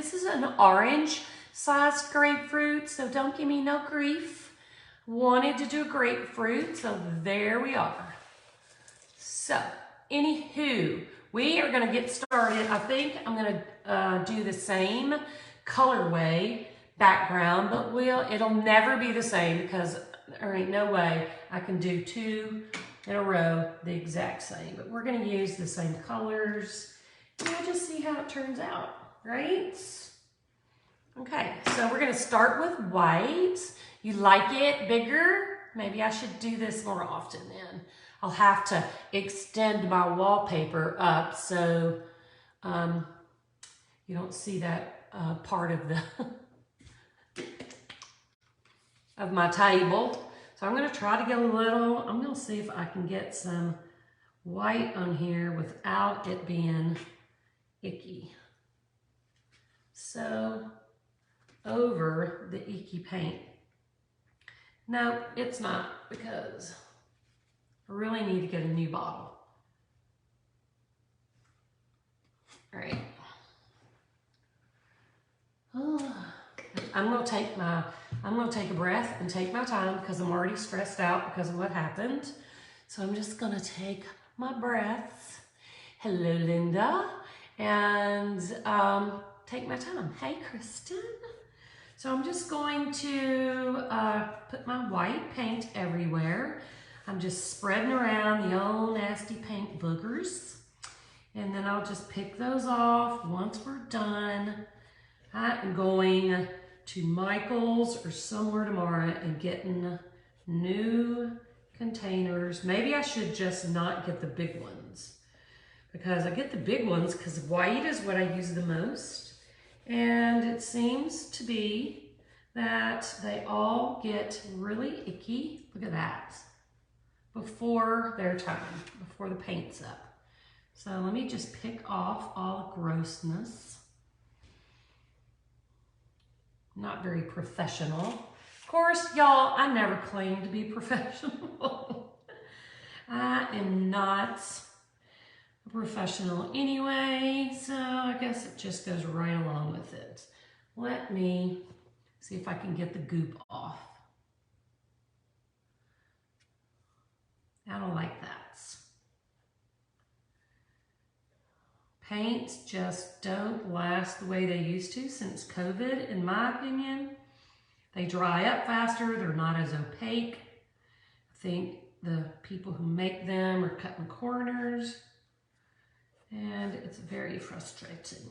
This is an orange-sized grapefruit, so don't give me no grief. Wanted to do a grapefruit, so there we are. So, anywho, we are gonna get started. I think I'm gonna do the same colorway background, but it'll never be the same because there ain't no way I can do two in a row the exact same. But we're gonna use the same colors and we'll just see how it turns out, right? Okay, so we're gonna start with white. You like it bigger? Maybe I should do this more often then. I'll have to extend my wallpaper up so you don't see that part of the of my table. So I'm gonna try to get a little, I'm gonna see if I can get some white on here without it being icky. So over the icky paint. No, it's not, because I really need to get a new bottle. All right. I'm gonna take a breath and take my time because I'm already stressed out because of what happened. So I'm just gonna take my breaths. Hello, Linda. And take my time. Hey, Kristen. So I'm just going to put my white paint everywhere. I'm just spreading around the old nasty paint boogers. And then I'll just pick those off once we're done. I am going to Michael's or somewhere tomorrow and getting new containers. Maybe I should just not get the big ones, because I get the big ones because white is what I use the most. And it seems to be that they all get really icky. Look at that. Before their time, before the paint's up. So let me just pick off all the grossness. Not very professional. Of course, y'all, I never claimed to be professional. I am not a professional anyway, so I guess it just goes right along with it. Let me see if I can get the goop off. I don't like that. Paints just don't last the way they used to since COVID, in my opinion. They dry up faster, they're not as opaque. I think the people who make them are cutting corners, and it's very frustrating.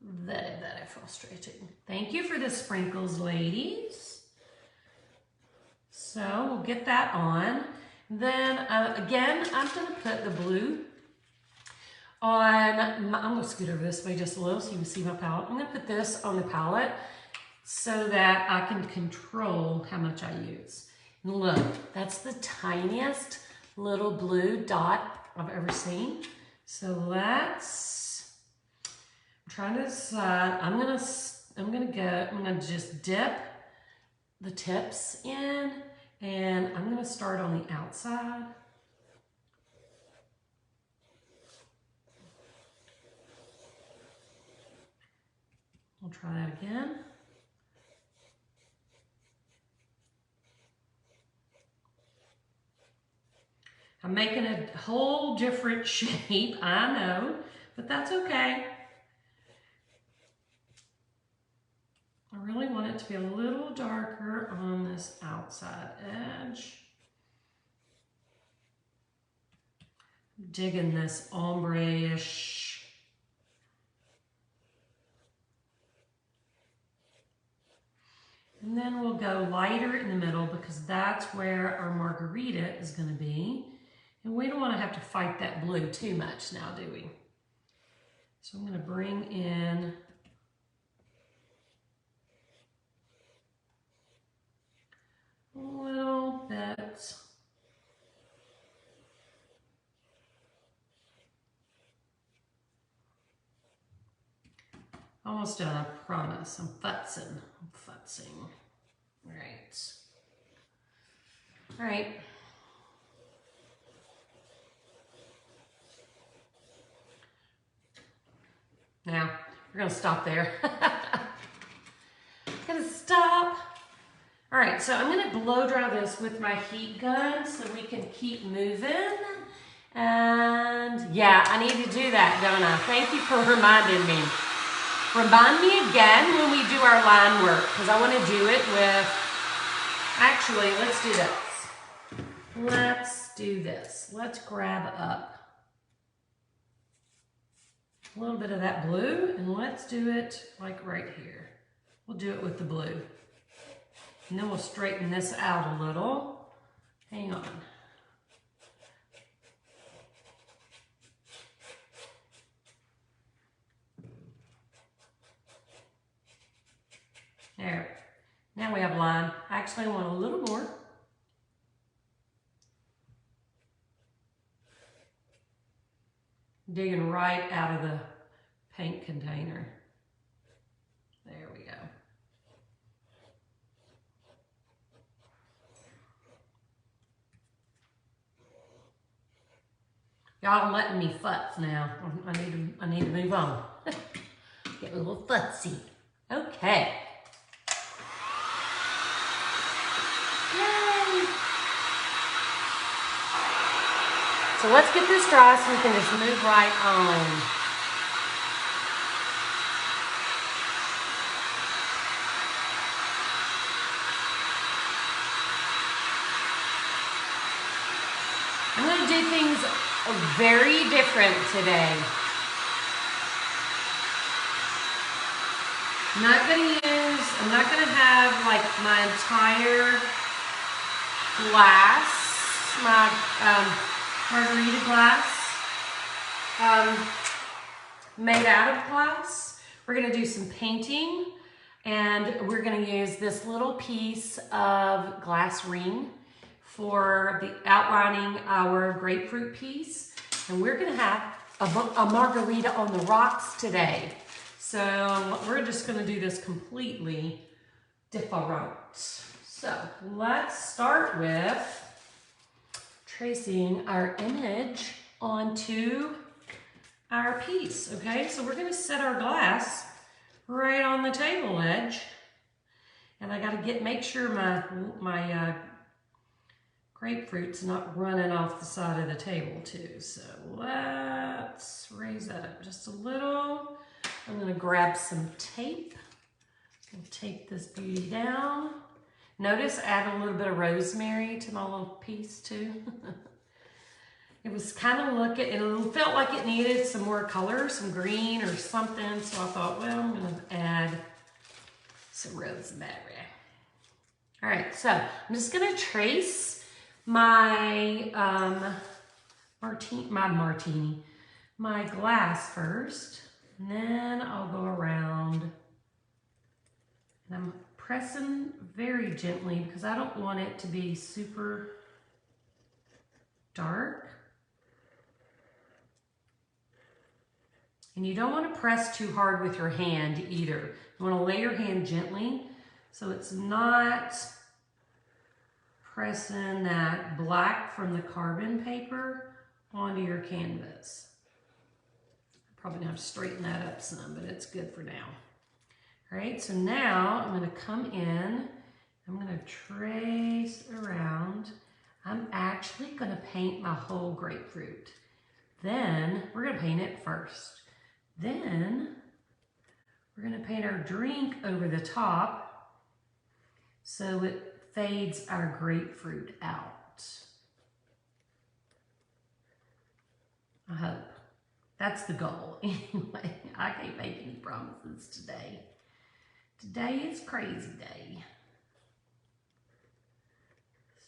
Very, very frustrating. Thank you for the sprinkles, ladies. So we'll get that on. Then again, I'm gonna put the blue on, I'm gonna scoot over this way just a little so you can see my palette. I'm gonna put this on the palette so that I can control how much I use. And look, that's the tiniest little blue dot I've ever seen. So let's, I'm trying to decide, I'm gonna just dip the tips in, and I'm gonna start on the outside. We'll try that again. I'm making a whole different shape, I know, but that's okay. I really want it to be a little darker on this outside edge. I'm digging this ombre-ish. And then we'll go lighter in the middle because that's where our margarita is going to be. And we don't want to have to fight that blue too much now, do we? So I'm going to bring in a little bit. Almost done, I promise. I'm futzing. All right. All right. Now, we're gonna stop there. right, so I'm gonna blow dry this with my heat gun so we can keep moving. And yeah, I need to do that, don't I? Thank you for reminding me. Remind me again when we do our line work, because I want to do it with, actually, let's do this. Let's do this. Let's grab up a little bit of that blue, and let's do it like right here. We'll do it with the blue. And then we'll straighten this out a little. Hang on. There. Now we have line. Actually, I want a little more. Digging right out of the paint container. There we go. Y'all letting me futz now. I need to move on. Get a little futzy. Okay. Yay! So let's get this dry so we can just move right on. I'm going to do things very different today. I'm not going to have like my entire glass, my margarita glass, made out of glass. We're going to do some painting, and we're going to use this little piece of glass ring for the outlining our grapefruit piece. And we're going to have a margarita on the rocks today. So we're just going to do this completely different. So let's start with tracing our image onto our piece, okay? So we're going to set our glass right on the table edge. And I got to make sure my grapefruit's not running off the side of the table too. So let's raise that up just a little. I'm going to grab some tape and tape this beauty down. Notice add a little bit of rosemary to my little piece too. It was kind of it felt like it needed some more color, some green or something. So I thought, well, I'm going to add some rosemary. All right, so I'm just going to trace my my glass first, and then I'll go around, and I'm pressing very gently because I don't want it to be super dark. And you don't want to press too hard with your hand either. You want to lay your hand gently so it's not pressing that black from the carbon paper onto your canvas. Probably gonna have to straighten that up some, but it's good for now. All right, so now I'm gonna come in, I'm gonna trace around. I'm actually gonna paint my whole grapefruit. Then we're gonna paint it first. Then we're gonna paint our drink over the top so it fades our grapefruit out. I hope. That's the goal. Anyway, I can't make any promises today. Today is crazy day.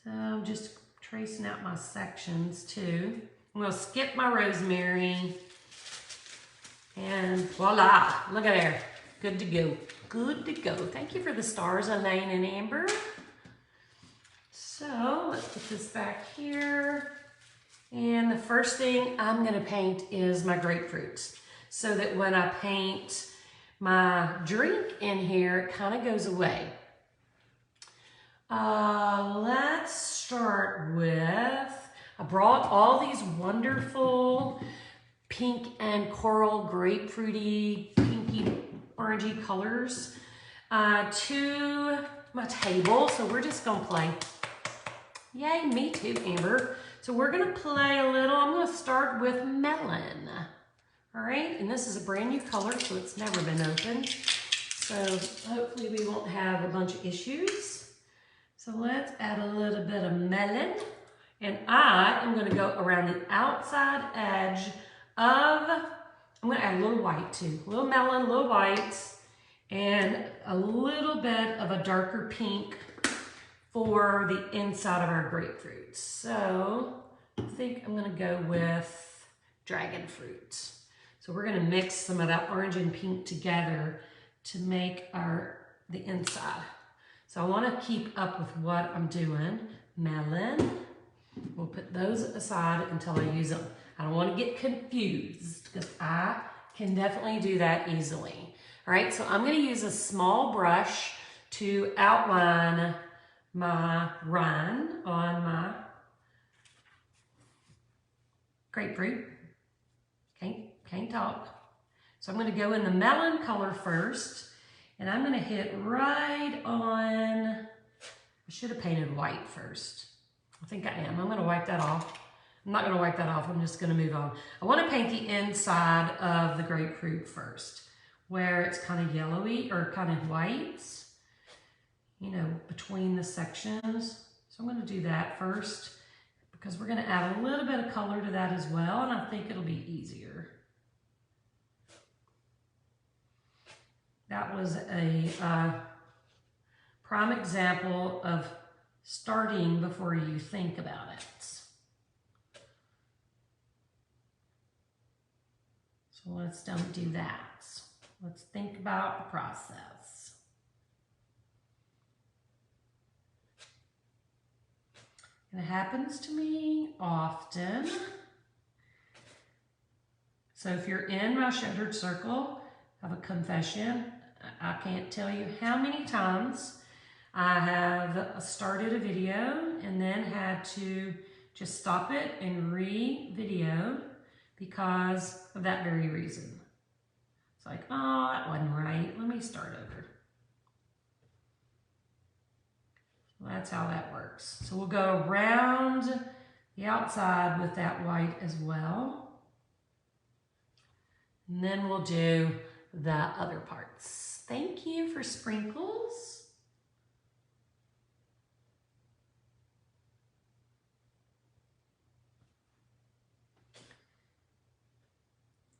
So I'm just tracing out my sections too. I'm gonna skip my rosemary. And voila, look at there. Good to go. Good to go. Thank you for the stars, Elaine and Amber. So let's put this back here. And the first thing I'm gonna paint is my grapefruits, so that when I paint my drink in here, it kind of goes away. Let's start with, I brought all these wonderful pink and coral grapefruity, pinky, orangey colors to my table, so we're just gonna play. Yay, me too, Amber. So we're gonna play a little. I'm gonna start with melon. All right, and this is a brand new color, so it's never been opened. So hopefully we won't have a bunch of issues. So let's add a little bit of melon. And I am gonna go around the outside edge of, I'm gonna add a little white too. A little melon, a little white, and a little bit of a darker pink for the inside of our grapefruit. So I think I'm gonna go with dragon fruit. So we're gonna mix some of that orange and pink together to make the inside. So I wanna keep up with what I'm doing. Melon, we'll put those aside until I use them. I don't wanna get confused because I can definitely do that easily. All right, so I'm gonna use a small brush to outline my rind on my grapefruit. Can't talk. So I'm gonna go in the melon color first, and I'm gonna hit right on, I should have painted white first. I think I am. I'm gonna wipe that off. I'm not gonna wipe that off, I'm just gonna move on. I wanna paint the inside of the grapefruit first, where it's kind of yellowy or kind of white, you know, between the sections. So I'm gonna do that first because we're gonna add a little bit of color to that as well, and I think it'll be easier. That was a prime example of starting before you think about it. So let's don't do that. Let's think about the process. And it happens to me often. So if you're in my shuttered circle, I have a confession. I can't tell you how many times I have started a video and then had to just stop it and re-video because of that very reason. It's like, oh, that wasn't right. Let me start over. So that's how that works. So we'll go around the outside with that white as well. And then we'll do the other parts. Thank you for sprinkles.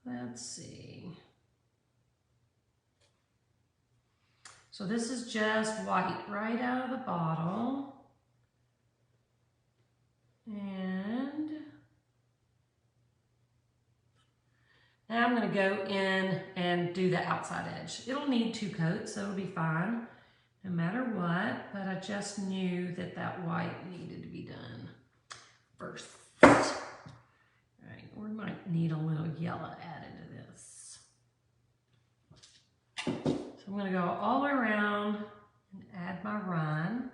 Let's see. So this is just white right out of the bottle. And now I'm going to go in and do the outside edge. It'll need 2 coats, so it'll be fine no matter what, but I just knew that that white needed to be done first. All right, we might need a little yellow added to this. So I'm going to go all around and add my rind.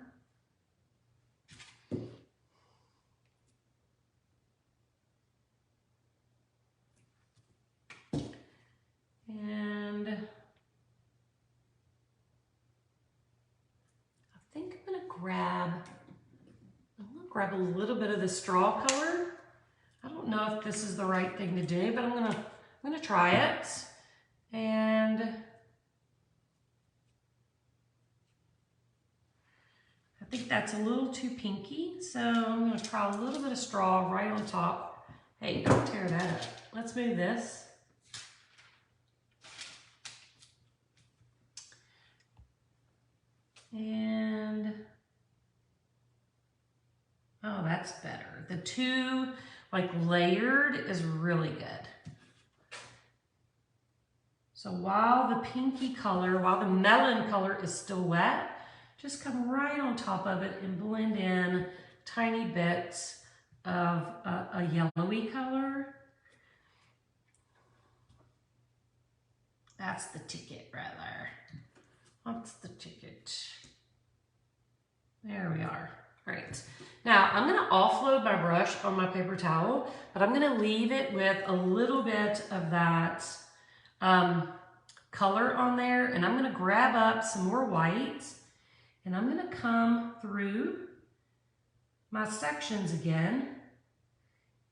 And I think I'm gonna grab a little bit of the straw color. I don't know if this is the right thing to do, but I'm gonna try it. And I think that's a little too pinky, so I'm gonna try a little bit of straw right on top. Hey, don't tear that up. Let's move this. And, oh, that's better. The 2, like, layered is really good. So while the pinky color, while the melon color is still wet, just come right on top of it and blend in tiny bits of a yellowy color. That's the ticket right there. What's the ticket? There we are. All right. Now I'm going to offload my brush on my paper towel, but I'm going to leave it with a little bit of that color on there, and I'm going to grab up some more white, And I'm gonna come through my sections again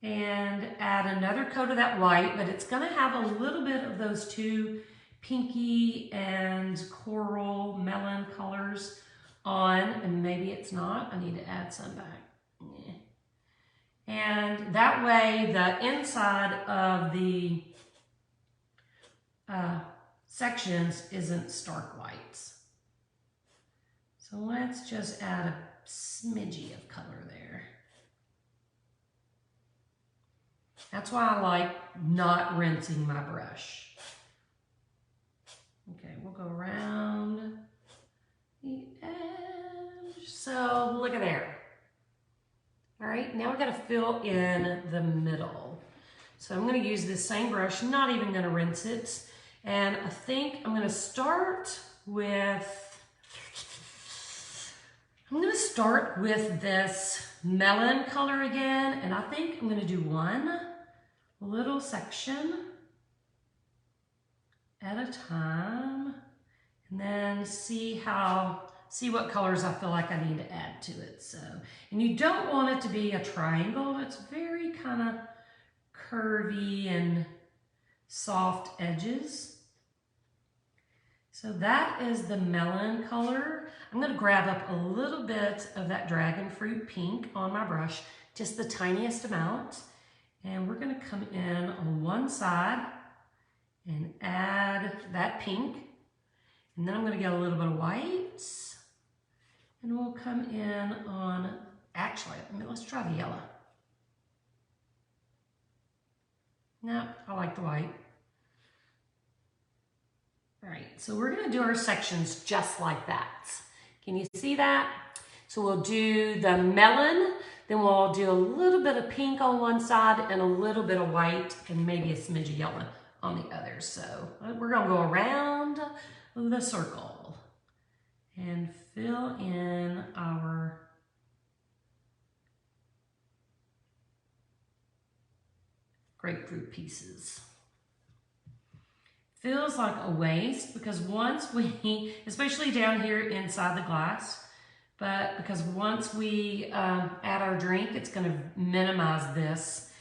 and add another coat of that white, but it's gonna have a little bit of those two pinky and coral melon colors on, and maybe it's not. I need to add some back. Yeah. And that way the inside of the sections isn't stark whites. So let's just add a smidgy of color there. That's why I like not rinsing my brush. Okay, we'll go around the edge. So look at there. All right, now we're gonna fill in the middle. So I'm gonna use this same brush, not even gonna rinse it. And I think I'm gonna start with this melon color again, and I think I'm gonna do one little section at a time, and then see what colors I feel like I need to add to it. So, and you don't want it to be a triangle. It's very kind of curvy and soft edges. So that is the melon color. I'm gonna grab up a little bit of that dragon fruit pink on my brush, just the tiniest amount. And we're gonna come in on one side and add that pink. And then I'm gonna get a little bit of white. And we'll come in on, actually, let's try the yellow. No, I like the white. All right, so we're gonna do our sections just like that. Can you see that? So we'll do the melon, then we'll do a little bit of pink on one side and a little bit of white and maybe a smidge of yellow on the other. So we're gonna go around the circle and fill in our grapefruit pieces. Feels like a waste because once we, especially down here inside the glass, but because once we add our drink, it's gonna minimize this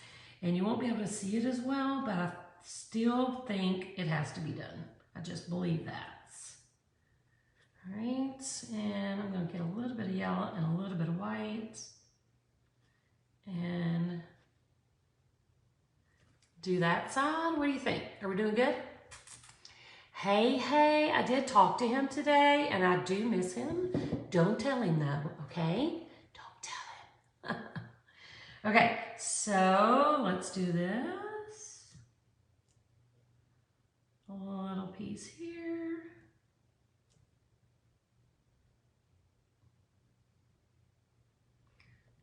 and you won't be able to see it as well, but I still think it has to be done. I just believe that. All right, and I'm gonna get a little bit of yellow and a little bit of white and do that side. What do you think? Are we doing good? Hey, I did talk to him today and I do miss him. Don't tell him though, okay? Don't tell him. Okay, so let's do this. A little piece here.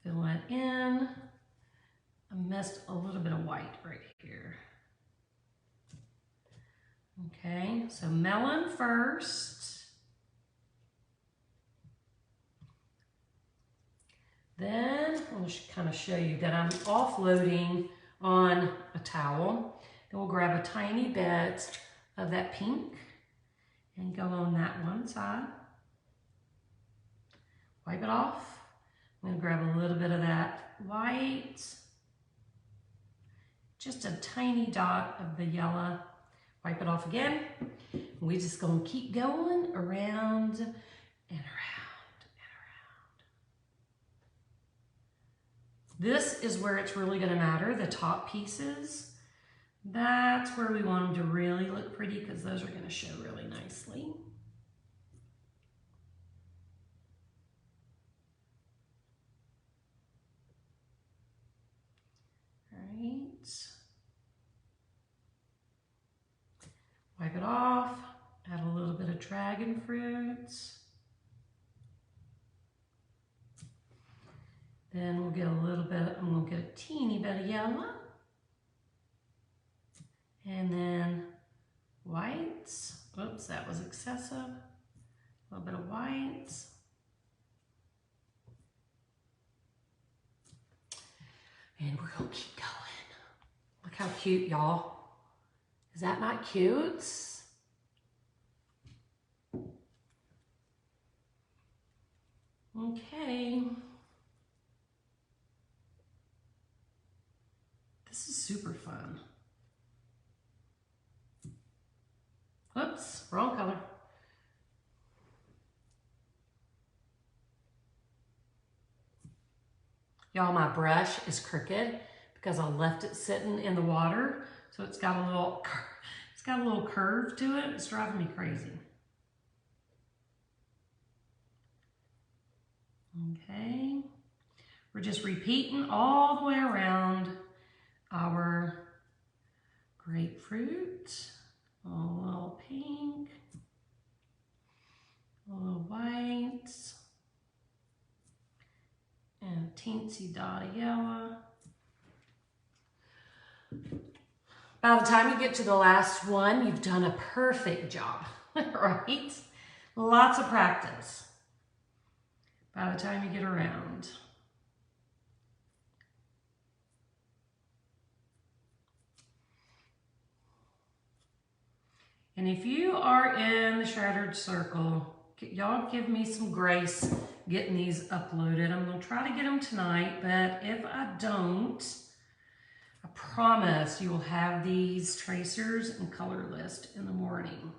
Fill that in. I missed a little bit of white right here. Okay, so melon first. Then I'll just kind of show you that I'm offloading on a towel. Then we'll grab a tiny bit of that pink and go on that one side. Wipe it off. I'm gonna grab a little bit of that white. Just a tiny dot of the yellow. Wipe it off again. We're just gonna keep going around and around and around. This is where it's really gonna matter, the top pieces. That's where we want them to really look pretty because those are gonna show really nicely. All right. Wipe it off, add a little bit of dragon fruits. Then we'll get a little bit, I'm gonna get a teeny bit of yellow. And then whites. Oops, that was excessive. A little bit of whites. And we're gonna keep going. Look how cute, y'all. Is that not cute? Okay. This is super fun. Oops, wrong color. Y'all, my brush is crooked because I left it sitting in the water, so it's got a little curve to it. It's driving me crazy. Okay, we're just repeating all the way around our grapefruit. A little pink, a little white, and a teensy dot of yellow. By the time you get to the last one, you've done a perfect job, right? Lots of practice by the time you get around. And if you are in the Shattered Circle, y'all give me some grace getting these uploaded. I'm gonna try to get them tonight, but if I don't, I promise you will have these tracers and color list in the morning.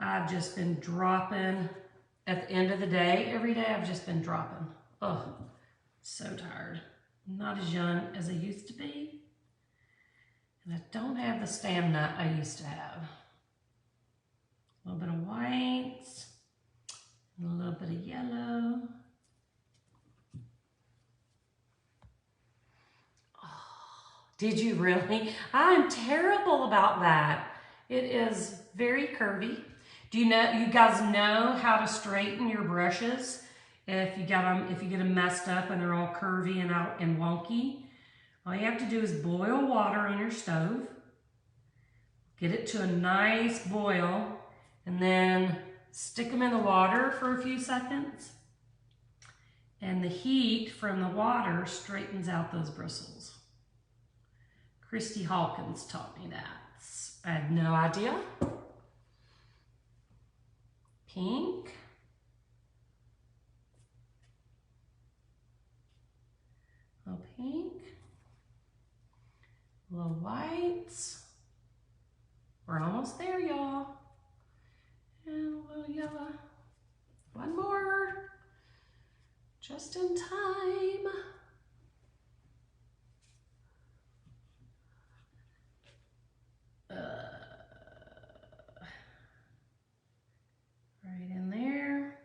I've just been dropping at the end of the day. Every day I've just been dropping. Oh, so tired. Not as young as I used to be. And I don't have the stamina I used to have. A little bit of white, and a little bit of yellow. Oh, did you really? I'm terrible about that. It is very curvy. Do you know, you guys know how to straighten your brushes if you get them messed up and they're all curvy and out and wonky? All you have to do is boil water on your stove, get it to a nice boil, and then stick them in the water for a few seconds. And the heat from the water straightens out those bristles. Christy Hawkins taught me that. I had no idea. Pink. A little pink. A little white. We're almost there, y'all. And a little yellow. One more. Just in time. Right in there.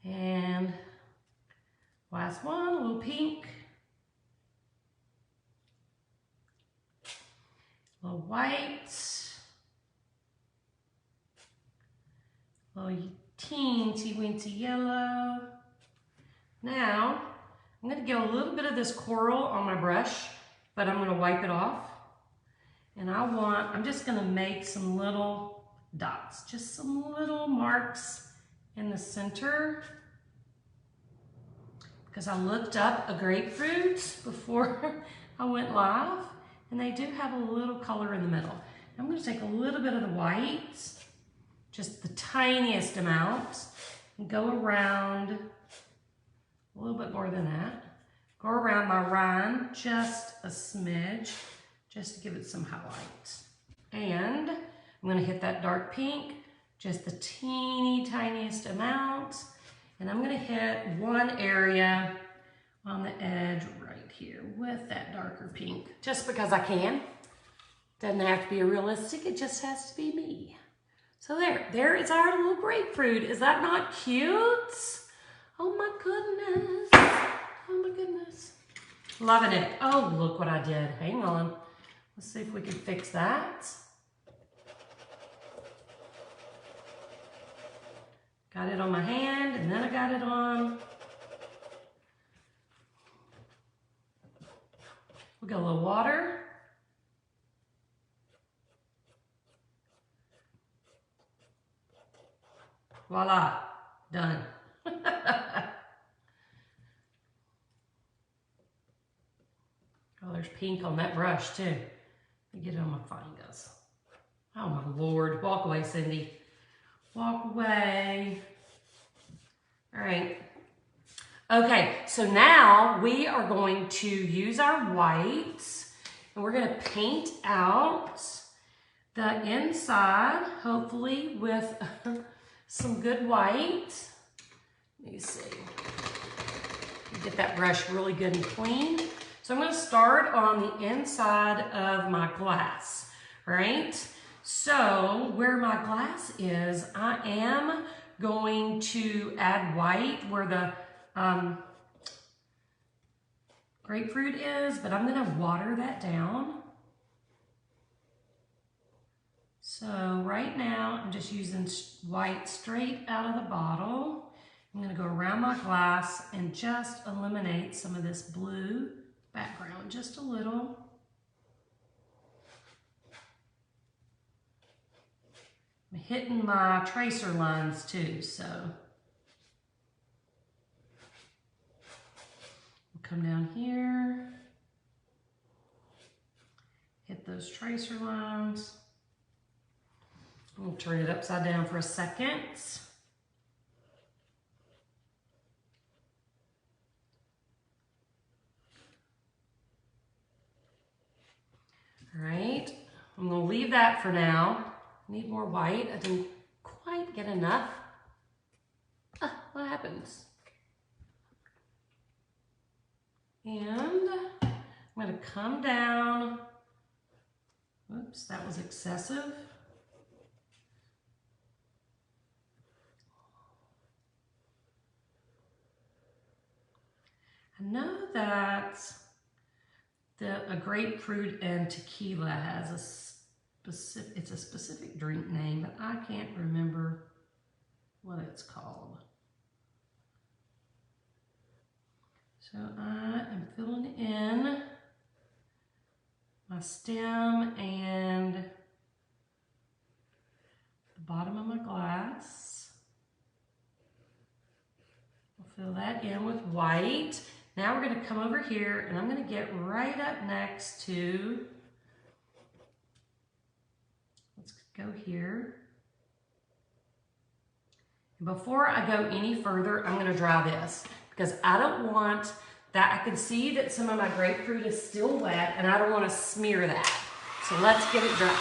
And last one, a little pink. A little white. A little teensy weensy yellow. Now, I'm going to get a little bit of this coral on my brush, but I'm going to wipe it off. And I'm just going to make some little dots, just some little marks in the center. Because I looked up a grapefruit before I went live, and they do have a little color in the middle. I'm going to take a little bit of the white, just the tiniest amount, and go around, a little bit more than that, go around my rind just a smidge, just to give it some highlight. And I'm going to hit that dark pink, just the teeny tiniest amount. And I'm going to hit one area on the edge right here with that darker pink. Just because I can. Doesn't have to be realistic, it just has to be me. So there is our little grapefruit. Is that not cute? Oh my goodness. Oh my goodness. Loving it. Oh, look what I did. Hang on. Let's see if we can fix that. Got it on my hand, and then I got it on. We got a little water. Voila, done. Oh, there's pink on that brush too. Let me get it on my fingers. Oh my Lord. Walk away, Cindy. Walk away. All right. Okay, so now we are going to use our whites and we're going to paint out the inside, hopefully with some good white. Let me see. Get that brush really good and clean. So I'm going to start on the inside of my glass, right? So where my glass is, I am going to add white where the grapefruit is, but I'm going to water that down. So right now I'm just using white straight out of the bottle. I'm going to go around my glass and just eliminate some of this blue background, just a little. I'm hitting my tracer lines too, so we'll come down here, hit those tracer lines. We'll turn it upside down for a second. All right, I'm going to leave that for now. I need more white. I didn't quite get enough. What happens? And I'm going to come down. Oops, that was excessive. I know that a grapefruit and tequila has a specific, it's a specific drink name, but I can't remember what it's called. So I am filling in my stem and the bottom of my glass. I'll fill that in with white. Now we're going to come over here and I'm going to get right up next to, let's go here. And before I go any further, I'm going to dry this because I don't want that. I can see that some of my grapefruit is still wet and I don't want to smear that. So let's get it dry.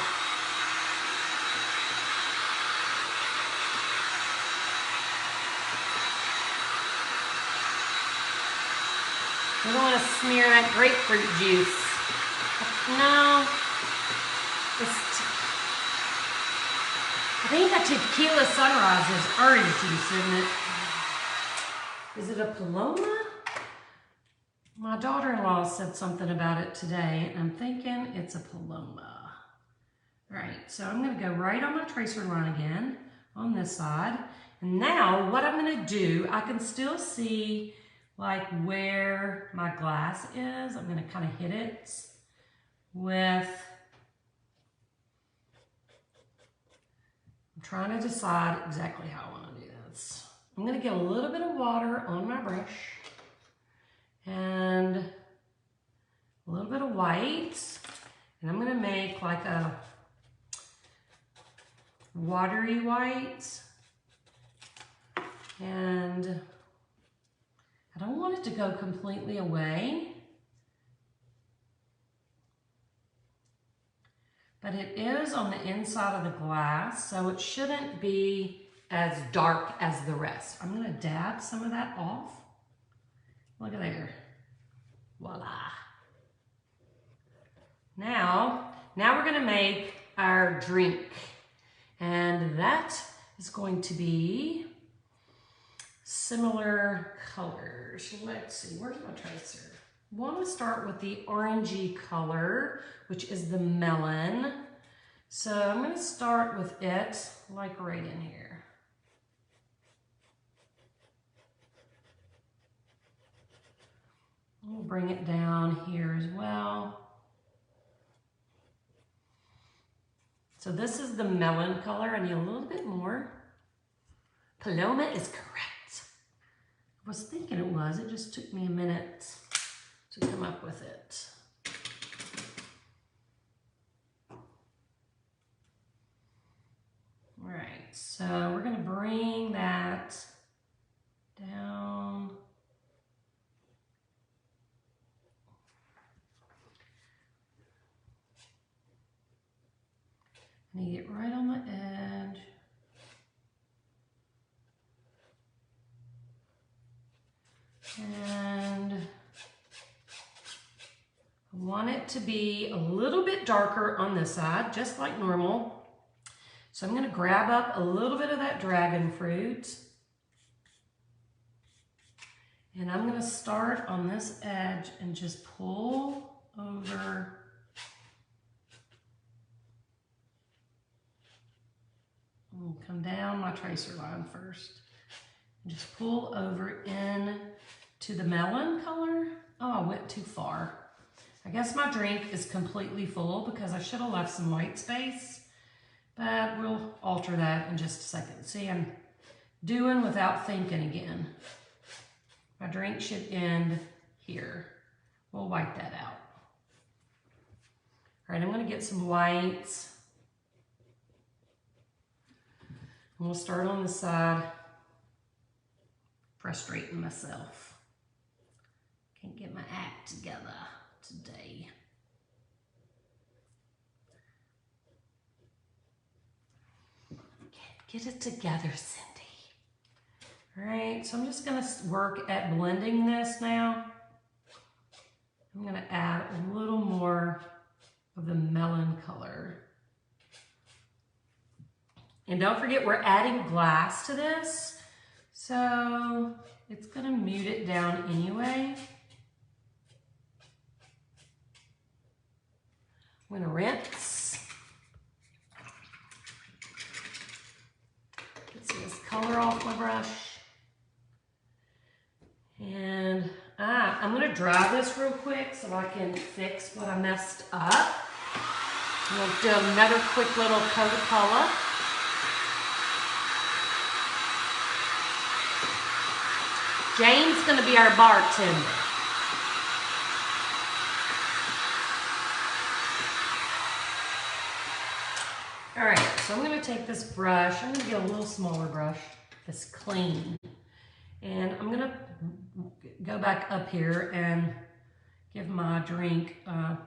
You don't want to smear that grapefruit juice. No. I think that tequila sunrise is orange juice, isn't it? Is it a Paloma? My daughter-in-law said something about it today, and I'm thinking it's a Paloma. All right, so I'm going to go right on my tracer line again on this side. And now what I'm going to do, I can still see like where my glass is. I'm going to kind of hit it with, I'm trying to decide exactly how I want to do this. I'm going to get a little bit of water on my brush and a little bit of white, and I'm going to make like a watery white, and I don't want it to go completely away, but it is on the inside of the glass, so it shouldn't be as dark as the rest. I'm going to dab some of that off. Look at there. Voila. Now we're going to make our drink, and that is going to be similar colors. Let's see, where's my tracer? I want to start with the orangey color, which is the melon. So I'm going to start with it like right in here. We'll bring it down here as well. So this is the melon color. I need a little bit more. Paloma is correct. I was thinking it was. It just took me a minute to come up with it. So we're going to bring that down. And you get right on the edge. And I want it to be a little bit darker on this side, just like normal. So I'm going to grab up a little bit of that dragon fruit. And I'm going to start on this edge and just pull over. And come down my tracer line first. And just pull over in to the melon color. Oh, I went too far. I guess my drink is completely full because I should have left some white space, but we'll alter that in just a second. See, I'm doing without thinking again. My drink should end here. We'll wipe that out. All right, I'm gonna get some whites. And we'll start on the side. Frustrating myself. Can't get my act together today. Can't get it together, Cindy. All right, so I'm just gonna work at blending this now. I'm gonna add a little more of the melon color. And don't forget, we're adding glass to this, so it's gonna mute it down anyway. I'm gonna rinse. Get some of this color off my brush. And I'm gonna dry this real quick so I can fix what I messed up. We'll do another quick little coat of color. Jane's gonna be our bartender. All right, so I'm gonna take this brush. I'm gonna get a little smaller brush that's clean. And I'm gonna go back up here and give my drink, I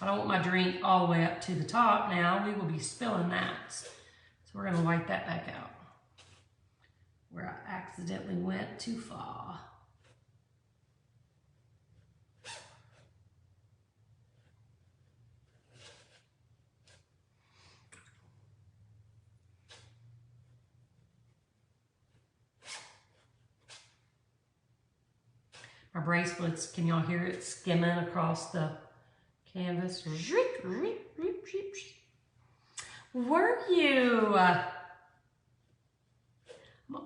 don't want my drink all the way up to the top now. We will be spilling that. So we're gonna wipe that back out where I accidentally went too far. My bracelets, can y'all hear it skimming across the canvas? Were you? I'm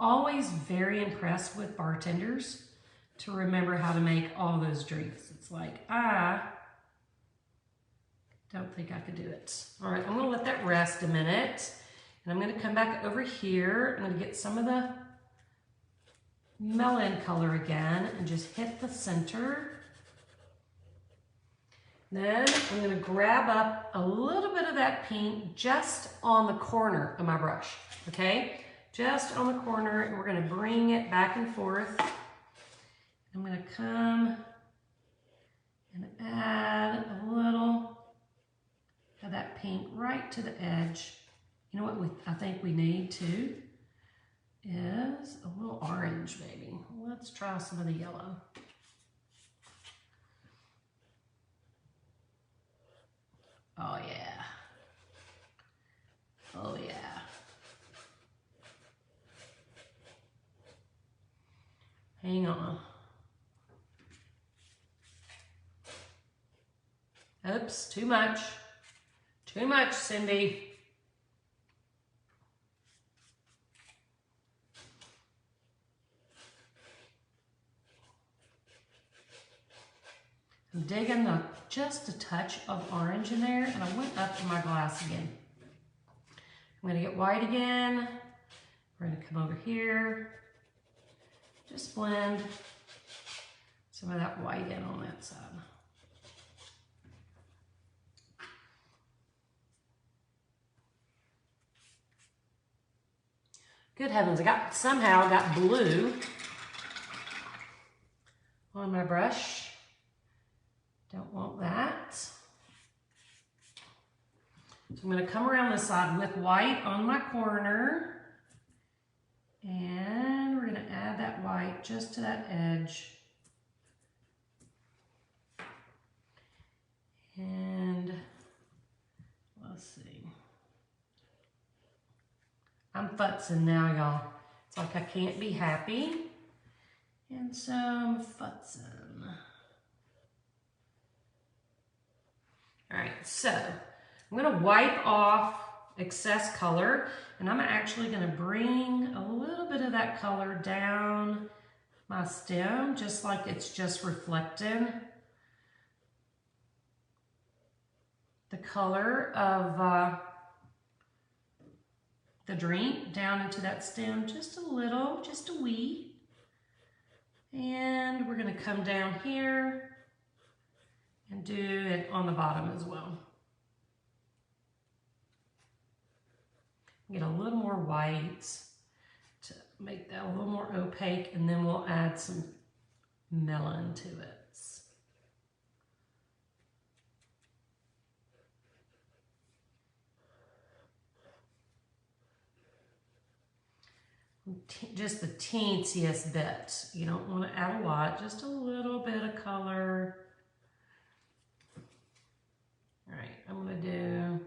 always very impressed with bartenders to remember how to make all those drinks. It's like, I don't think I could do it. All right, I'm gonna let that rest a minute. And I'm gonna come back over here. I'm gonna get some of the melon color again and just hit the center. Then I'm gonna grab up a little bit of that pink just on the corner of my brush, okay? Just on the corner, and we're gonna bring it back and forth. I'm gonna come and add a little of that pink right to the edge. You know what I think we need too? Is a little orange, maybe. Let's try some of the yellow. Oh yeah. Oh yeah. Hang on. Oops, too much. Too much, Cindy. I'm digging just a touch of orange in there, and I went up to my glass again. I'm gonna get white again. We're gonna come over here. Just blend some of that white in on that side. Good heavens, I somehow got blue on my brush. Don't want that. So I'm going to come around this side with white on my corner. And we're going to add that white just to that edge. And let's see. I'm futzing now, y'all. It's like I can't be happy. And so I'm futzing. All right, so I'm gonna wipe off excess color, and I'm actually gonna bring a little bit of that color down my stem, just like it's just reflecting the color of the drink down into that stem just a little, just a wee. And we're gonna come down here and do it on the bottom as well. Get a little more white to make that a little more opaque, and then we'll add some melon to it. Just the teensiest bit. You don't want to add a lot, just a little bit of color. All right, I'm going to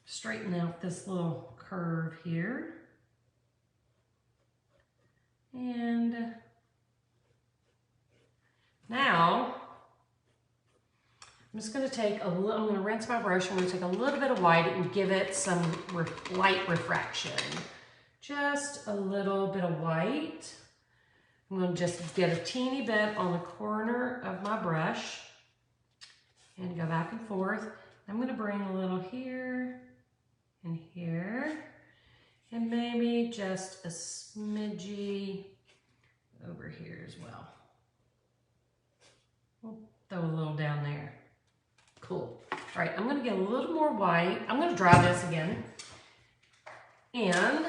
straighten out this little curve here. And now I'm just going to take a little, I'm going to rinse my brush. I'm going to take a little bit of white and give it some light refraction. Just a little bit of white. I'm going to just get a teeny bit on the corner of my brush and go back and forth. I'm going to bring a little here and here, and maybe just a smidgy over here as well. We'll throw a little down there. Cool. All right, I'm going to get a little more white. I'm going to dry this again. And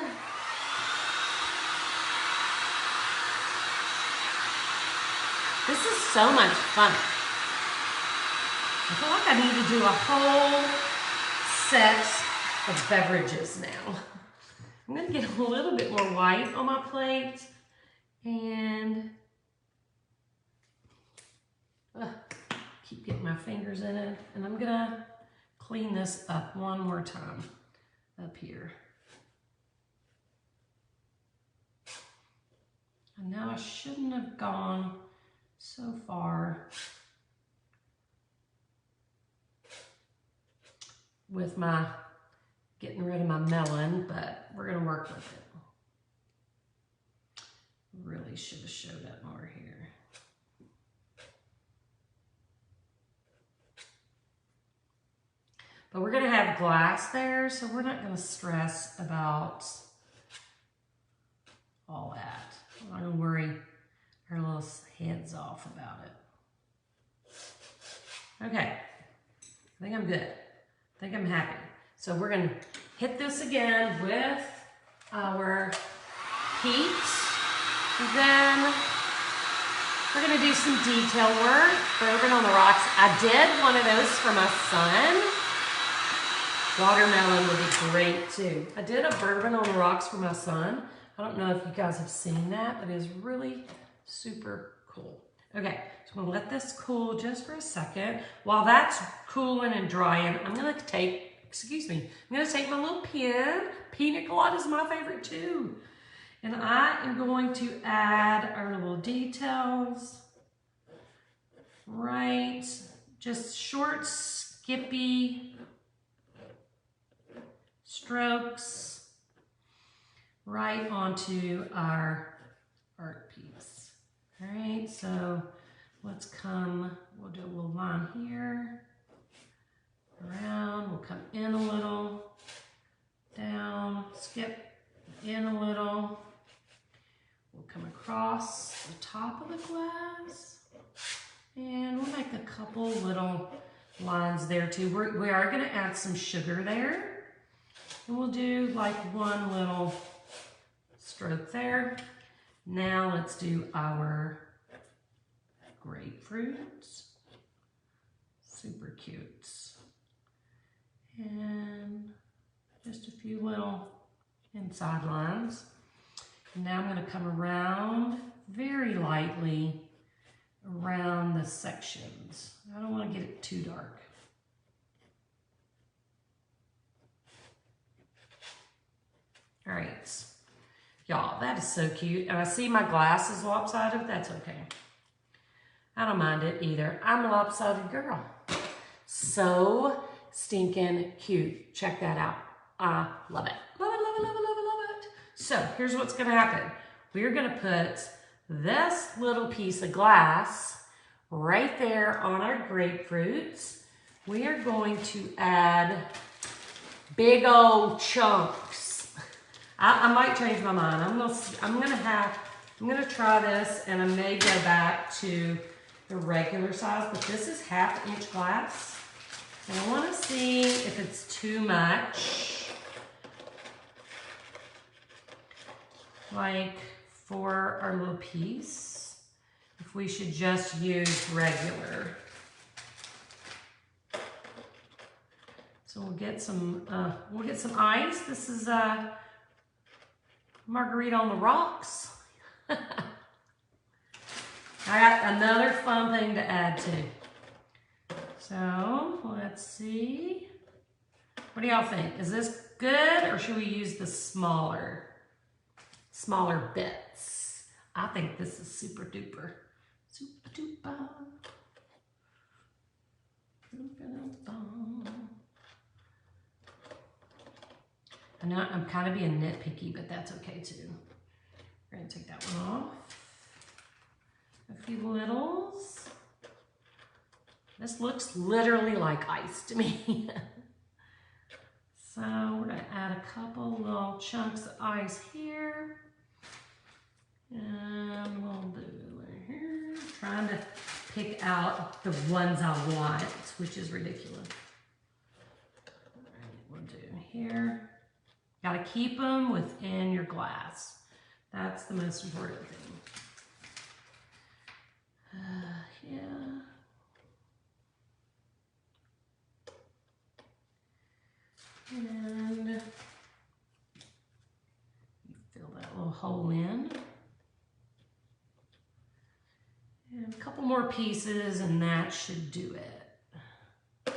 this is so much fun. I feel like I need to do a whole set of beverages now. I'm going to get a little bit more white on my plate and keep getting my fingers in it. And I'm going to clean this up one more time up here. And now I shouldn't have gone so far with my getting rid of my melon, but we're going to work with it. Really should have showed up more here. But we're going to have glass there, so we're not going to stress about all that. I'm not going to worry our little heads off about it. Okay, I think I'm good. I think I'm happy. So we're going to hit this again with our heat. And then we're going to do some detail work. Bourbon on the rocks. I did one of those for my son. Watermelon would be great too. I did a bourbon on the rocks for my son. I don't know if you guys have seen that, but it is really super cool. Okay, so I'm gonna let this cool just for a second. While that's cooling and drying, I'm gonna take, I'm gonna take my little pen. Pina colada is my favorite too. And I am going to add our little details, right? Just short, skippy strokes right onto our art piece. All right, so let's come, we'll do a little line here, around, we'll come in a little, down, skip in a little, we'll come across the top of the glass, and we'll make a couple little lines there too. We are gonna add some sugar there, and we'll do like one little stroke there. Now let's do our grapefruits. Super cute. And just a few little inside lines. And now I'm going to come around very lightly around the sections. I don't want to get it too dark. All right, y'all, that is so cute. And I see my glass is lopsided. That's okay. I don't mind it either. I'm a lopsided girl. So stinking cute. Check that out. I love it. Love it, love it, love it, love it, love it. So here's what's gonna happen. We're gonna put this little piece of glass right there on our grapefruits. We are going to add big old chunks. I might change my mind. I'm gonna try this, and I may go back to the regular size, but this is 1/2 inch glass. And I want to see if it's too much, like for our little piece, if we should just use regular. So we'll get some ice. This is Margarita on the rocks. I got another fun thing to add too. So let's see. What do y'all think? Is this good, or should we use the smaller bits? I think this is super duper. Super duper. I know I'm kind of being nitpicky, but that's okay too. We're gonna take that one off. A few littles. This looks literally like ice to me. So we're gonna add a couple little chunks of ice here. And we'll do it here. Trying to pick out the ones I want, which is ridiculous. All right, we'll do here. Gotta keep them within your glass. That's the most important thing. Yeah. And you fill that little hole in. And a couple more pieces, and that should do it.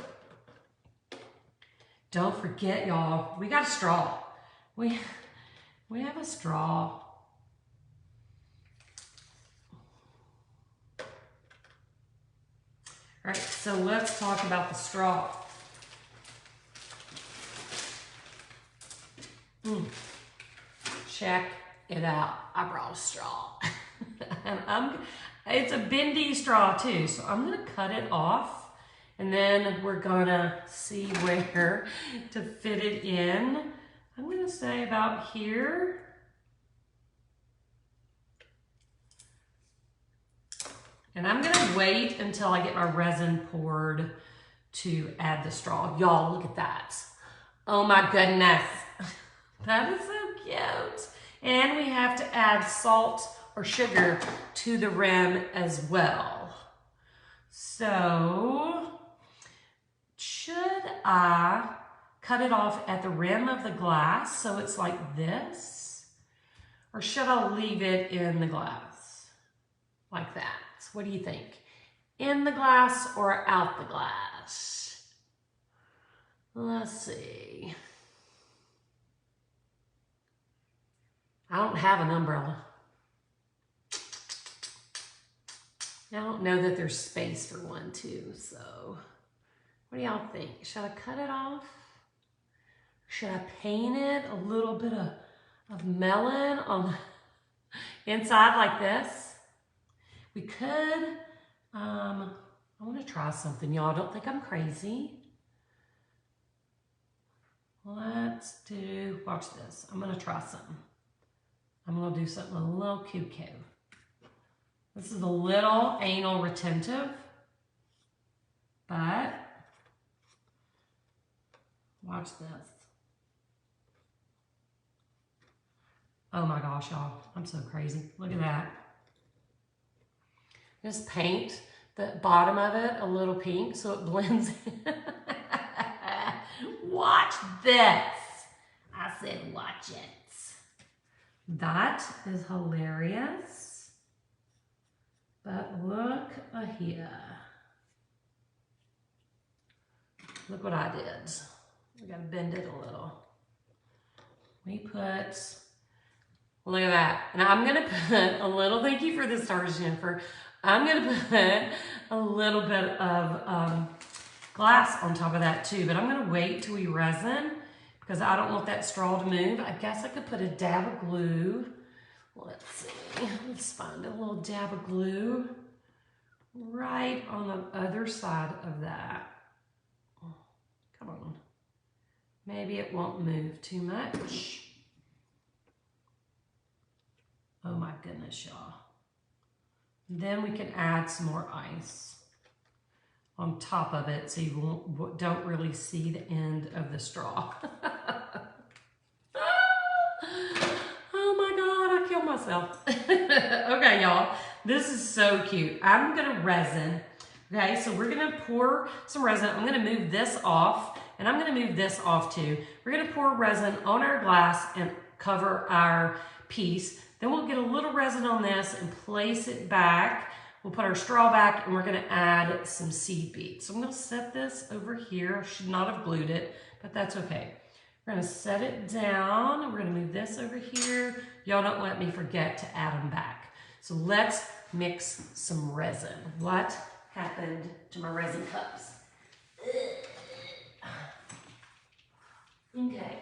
Don't forget, y'all, we got a straw. We have a straw. All right, so let's talk about the straw. Check it out. I brought a straw. And it's a bendy straw too, so I'm gonna cut it off, and then we're gonna see where to fit it in. I'm gonna say about here. And I'm gonna wait until I get my resin poured to add the straw. Y'all, look at that. Oh my goodness. That is so cute. And we have to add salt or sugar to the rim as well. So, should I cut it off at the rim of the glass so it's like this? Or should I leave it in the glass like that? What do you think? In the glass or out the glass? Let's see. I don't have an umbrella. I don't know that there's space for one too, so what do y'all think? Should I cut it off? Should I paint it a little bit of melon on the inside like this? We could, I want to try something, y'all. Don't think I'm crazy. Let's do, watch this. I'm going to try something. I'm going to do something a little cuckoo. This is a little anal retentive, but watch this. Oh my gosh, y'all, I'm so crazy. Look at that. Just paint the bottom of it a little pink so it blends in. Watch this. I said watch it. That is hilarious. But look here. Look what I did. We gotta bend it a little. We put, look at that. And I'm gonna put a little, thank you for the stars, Jennifer. I'm gonna put a little bit of glass on top of that too, but I'm gonna wait till we resin because I don't want that straw to move. I guess I could put a dab of glue. Let's see, let's find a little dab of glue right on the other side of that. Come on. Maybe it won't move too much. Oh my goodness, y'all. Then we can add some more ice on top of it so you don't really see the end of the straw. Oh my God, I killed myself. Okay, y'all, this is so cute. I'm gonna resin. Okay, so we're gonna pour some resin. I'm gonna move this off, and I'm gonna move this off too. We're gonna pour resin on our glass and cover our piece. Then we'll get a little resin on this and place it back. We'll put our straw back and we're gonna add some seed beads. So I'm gonna set this over here. I should not have glued it, but that's okay. We're gonna set it down. We're gonna move this over here. Y'all don't let me forget to add them back. So let's mix some resin. What happened to my resin cups? Okay,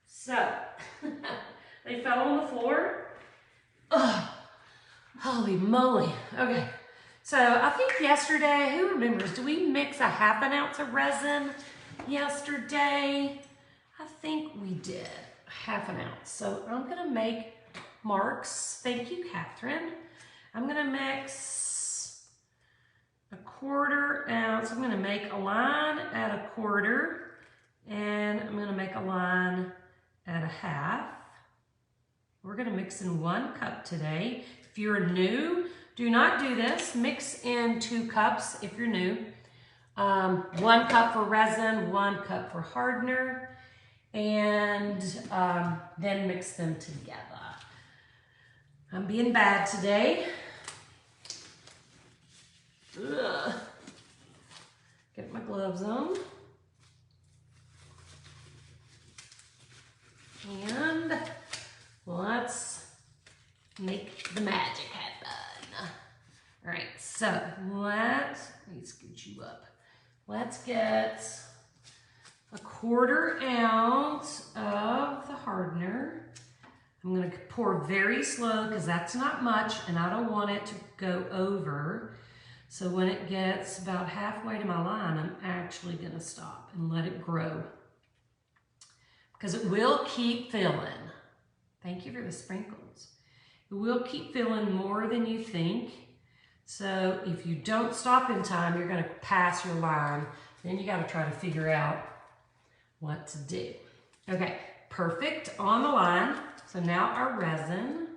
so they fell on the floor. Ugh. Holy moly. Okay, so I think yesterday, who remembers, did we mix a ½ ounce of resin yesterday? I think we did, ½ ounce. So I'm gonna make marks. Thank you, Catherine. I'm gonna mix a ½ ounce. I'm gonna make a line at 1/4, and I'm gonna make a line at 1/2. We're gonna mix in 1 cup today. If you're new, do not do this. Mix in 2 cups if you're new. 1 cup for resin, 1 cup for hardener, and then mix them together. I'm being bad today. Ugh. Get my gloves on. And let's make the magic happen. All right, so let me scoot you up. Let's get a ½ ounce of the hardener. I'm gonna pour very slow because that's not much and I don't want it to go over. So when it gets about halfway to my line, I'm actually gonna stop and let it grow because it will keep filling. Thank you for the sprinkles. It will keep filling more than you think. So if you don't stop in time, you're gonna pass your line. Then you gotta try to figure out what to do. Okay, perfect on the line. So now our resin.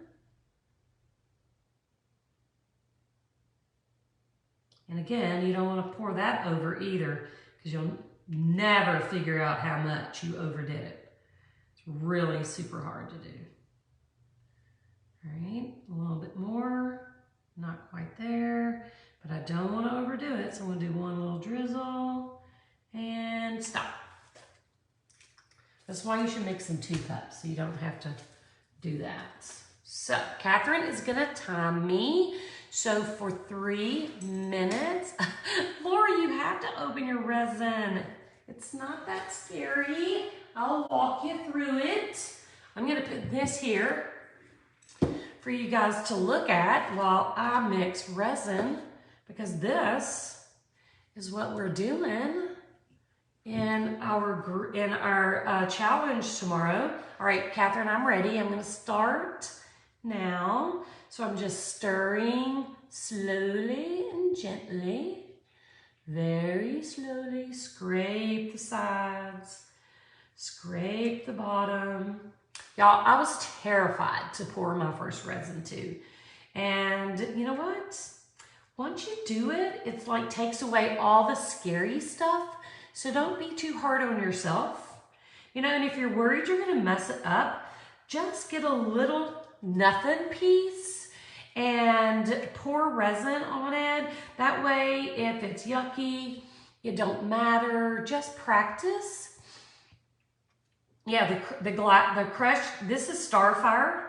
And again, you don't wanna pour that over either because you'll never figure out how much you overdid it. It's really super hard to do. All right, a little bit more, not quite there, but I don't want to overdo it, so I'm going to do 1 little drizzle and stop. That's why you should mix in 2 cups, so you don't have to do that. So, Catherine is going to time me. So for 3 minutes, Laura, you have to open your resin. It's not that scary. I'll walk you through it. I'm going to put this here for you guys to look at while I mix resin, because this is what we're doing in our challenge tomorrow. All right, Catherine, I'm ready. I'm gonna start now. So I'm just stirring slowly and gently, very slowly. Scrape the sides, scrape the bottom. Y'all, I was terrified to pour my first resin too. And you know what? Once you do it, it's like takes away all the scary stuff. So don't be too hard on yourself. You know, and if you're worried you're gonna mess it up, just get a little nothing piece and pour resin on it. That way, if it's yucky, it don't matter, just practice. Yeah, the crush, this is Starfire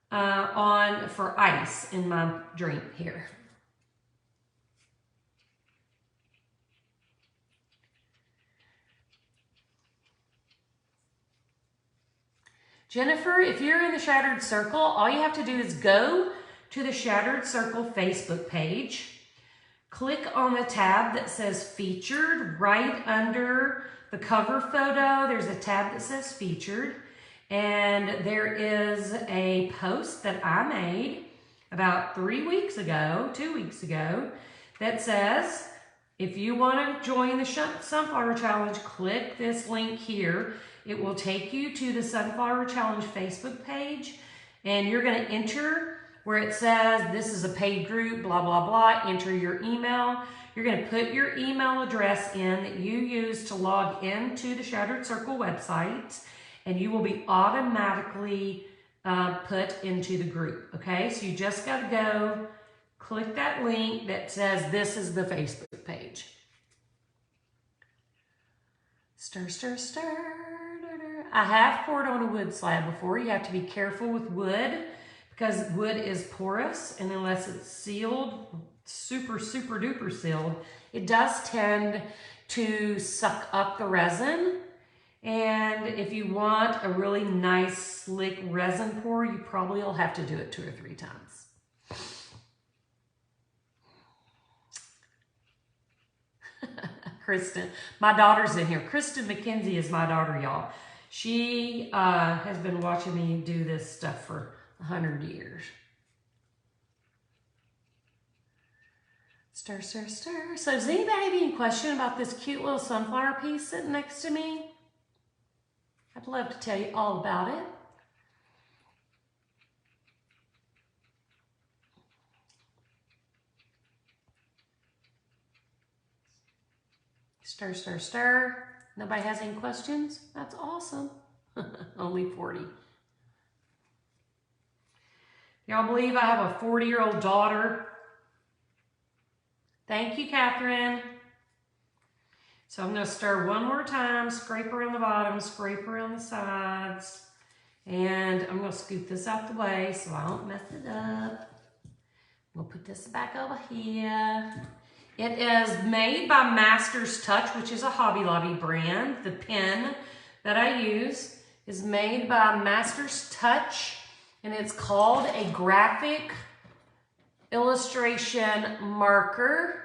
for ice in my drink here. Jennifer, if you're in the Shattered Circle, all you have to do is go to the Shattered Circle Facebook page, click on the tab that says Featured right under the cover photo. There's a tab that says Featured, and there is a post that I made about 2 weeks ago, that says, if you want to join the Sunflower Challenge, click this link here. It will take you to the Sunflower Challenge Facebook page, and you're going to enter where it says this is a paid group, blah, blah, blah. Enter your email. You're going to put your email address in that you use to log into the Shattered Circle website, and you will be automatically put into the group, okay? So you just got to go click that link that says this is the Facebook page. Stir, stir, stir. I have poured on a wood slab before. You have to be careful with wood because wood is porous, and unless it's sealed, super, super duper sealed, it does tend to suck up the resin. And if you want a really nice, slick resin pour, you probably will have to do it 2 or 3 times. Kristen, my daughter's in here. Kristen McKenzie is my daughter, y'all. She has been watching me do this stuff for 100 years. Stir, stir, stir. So does anybody have any question about this cute little sunflower piece sitting next to me? I'd love to tell you all about it. Stir, stir, stir. Nobody has any questions? That's awesome. Only 40. Y'all believe I have a 40-year-old daughter? Thank you, Catherine. So I'm going to stir one more time, scrape around the bottom, scrape around the sides, and I'm going to scoop this out the way so I don't mess it up. We'll put this back over here. It is made by Master's Touch, which is a Hobby Lobby brand. The pen that I use is made by Master's Touch, and it's called a graphic illustration marker.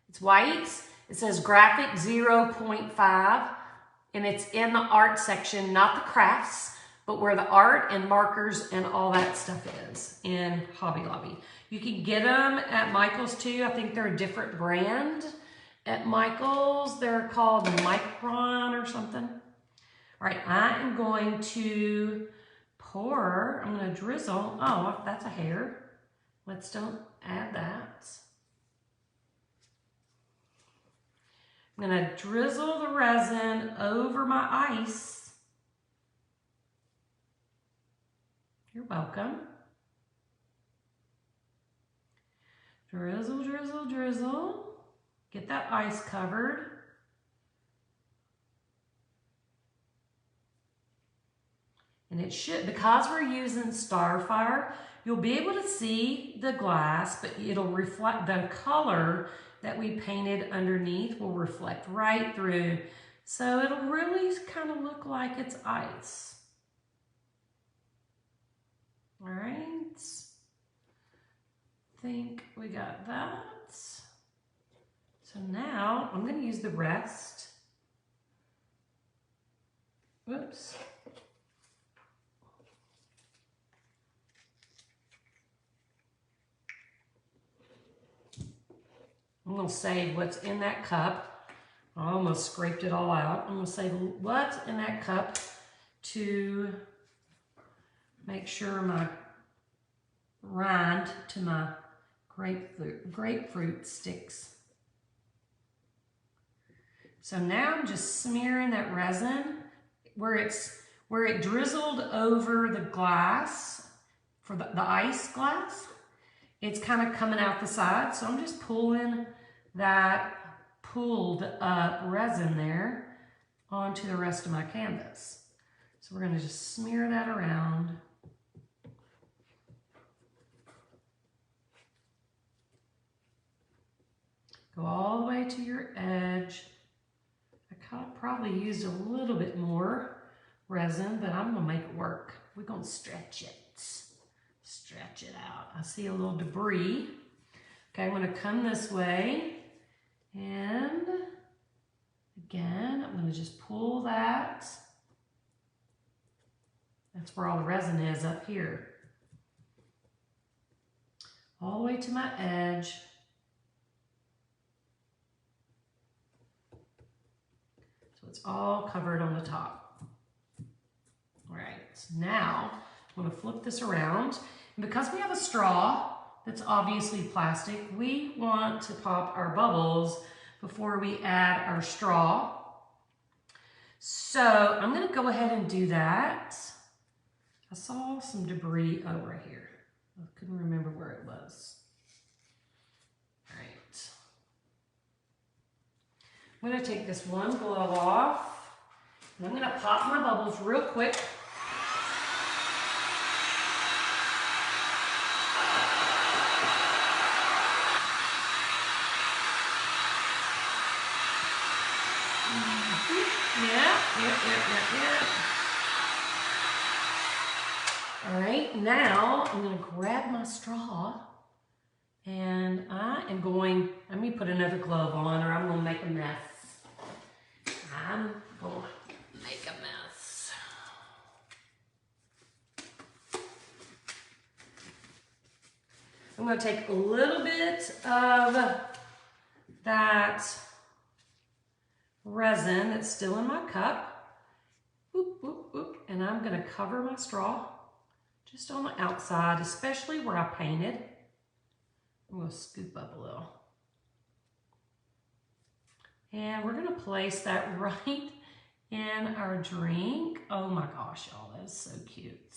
It's white. It says graphic 0.5, and it's in the art section, not the crafts, but where the art and markers and all that stuff is in Hobby Lobby. You can get them at Michael's too. I think they're a different brand at Michael's. They're called Micron or something. All right, I am going to pour. I'm going to drizzle. Oh, that's a hair. Let's don't add that. I'm going to drizzle the resin over my ice. You're welcome. Drizzle, drizzle, drizzle. Get that ice covered. And it should, because we're using Starfire, you'll be able to see the glass, but it'll reflect the color that we painted underneath will reflect right through. So it'll really kind of look like it's ice. All right. Think we got that. So now I'm going to use the rest. Whoops. I'm going to save what's in that cup. I almost scraped it all out. I'm going to save what's in that cup to make sure my rind to my grapefruit sticks. So now I'm just smearing that resin where it drizzled over the glass, for the ice glass. It's kind of coming out the side, so I'm just pulling that pulled up resin there onto the rest of my canvas. So we're going to just smear that around. Go all the way to your edge. I probably used a little bit more resin, but I'm going to make it work. We're going to stretch it. Stretch it out. I see a little debris. Okay, I'm going to come this way. And again, I'm going to just pull that. That's where all the resin is up here. All the way to my edge. So it's all covered on the top. All right, so now I'm going to flip this around. And because we have a straw that's obviously plastic, we want to pop our bubbles before we add our straw. So I'm going to go ahead and do that. I saw some debris over here. I couldn't remember where it was. All right. I'm going to take this one glove off, and I'm going to pop my bubbles real quick. Yeah. All right, now I'm going to grab my straw, and I am going, let me put another glove on or I'm going to make a mess. I'm going to make a mess. I'm going to take a little bit of that resin that's still in my cup. Whoop, whoop, whoop. And I'm going to cover my straw just on the outside, especially where I painted. I'm going to scoop up a little. And we're going to place that right in our drink. Oh my gosh, y'all, that is so cute.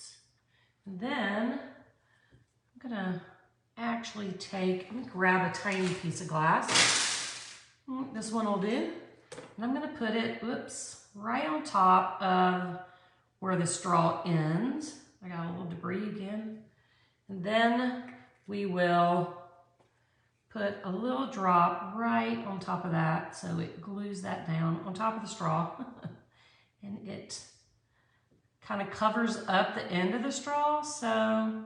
And then I'm going to actually take, I'm going to grab a tiny piece of glass. This one will do. And I'm going to put it, whoops, right on top of where the straw ends. I got a little debris again. And then we will put a little drop right on top of that so it glues that down on top of the straw. And it kind of covers up the end of the straw so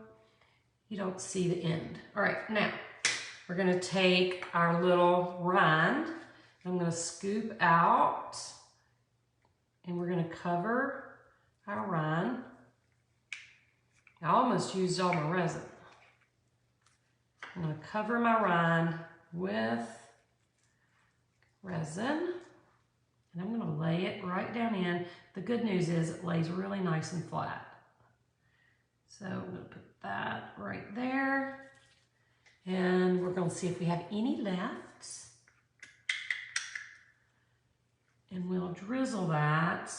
you don't see the end. All right, now we're going to take our little rind. I'm going to scoop out and we're going to cover our rind. I almost used all my resin. I'm going to cover my rind with resin and I'm going to lay it right down in. The good news is it lays really nice and flat. So I'm going to put that right there and we're going to see if we have any left. And we'll drizzle that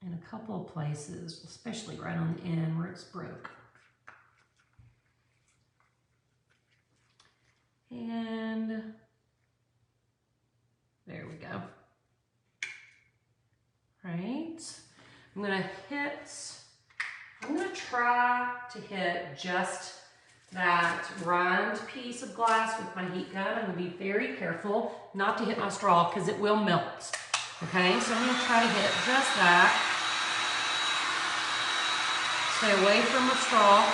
in a couple of places, especially right on the end where it's broke. And there we go. Right. I'm going to try to hit just that rind piece of glass with my heat gun. I'm going to be very careful not to hit my straw because it will melt. Okay, so I'm going to try to hit just that. Stay away from the straw.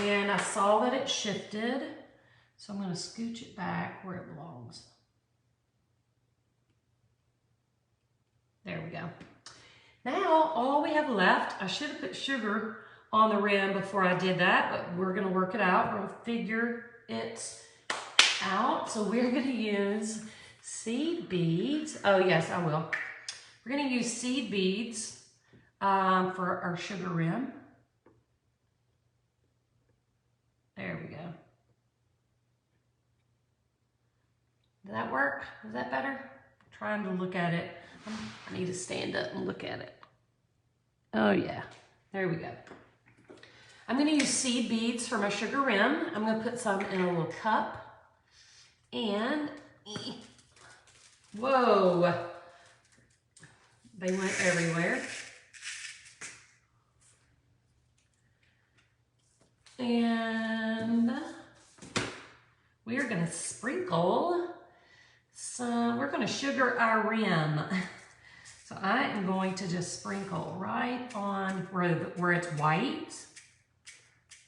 And I saw that it shifted, so I'm going to scooch it back where it belongs. There we go. Now, all we have left, I should have put sugar on the rim before I did that, but we're going to work it out. We're going to figure it out. So we're going to use seed beads. Oh yes, I will. We're going to use seed beads for our sugar rim. There we go. Did that work? Is that better? I'm trying to look at it. I need to stand up and look at it. Oh yeah, there we go. I'm going to use seed beads for my sugar rim. I'm going to put some in a little cup. And, whoa, they went everywhere. And we are going to sprinkle some, we're going to sugar our rim. So I am going to just sprinkle right on where it's white.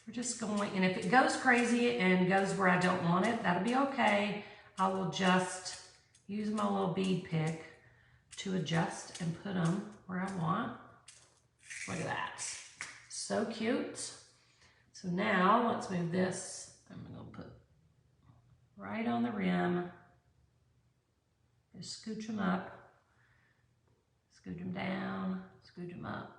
We're just going, and if it goes crazy and goes where I don't want it, that'll be okay. I will just use my little bead pick to adjust and put them where I want. Look at that. So cute. So now let's move this. I'm going to put right on the rim. Just scooch them up. Scooch them down. Scooch them up.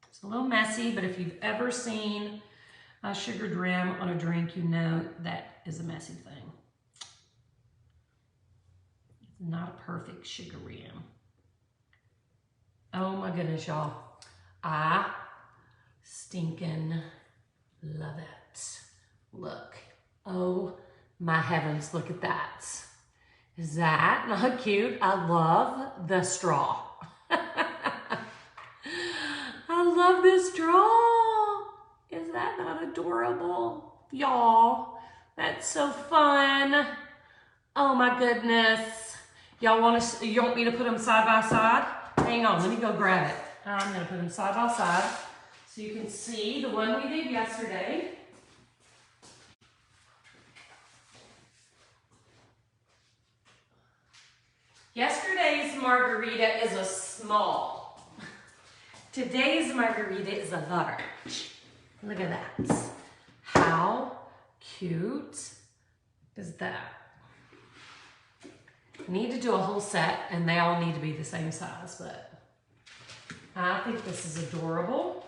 It's a little messy, but if you've ever seen a sugared rim on a drink, you know that is a messy thing. It's not a perfect sugar rim. Oh my goodness, y'all. I stinking love it. Look. Oh my heavens, look at that. Is that not cute? I love the straw. I love this straw. Is that not adorable? Y'all, that's so fun. Oh my goodness. Y'all you want me to put them side by side? Hang on, let me go grab it. I'm gonna put them side by side so you can see the one we did yesterday. Yesterday's margarita is a small. Today's margarita is a large. Look at that. How cute is that? I need to do a whole set and they all need to be the same size, but I think this is adorable.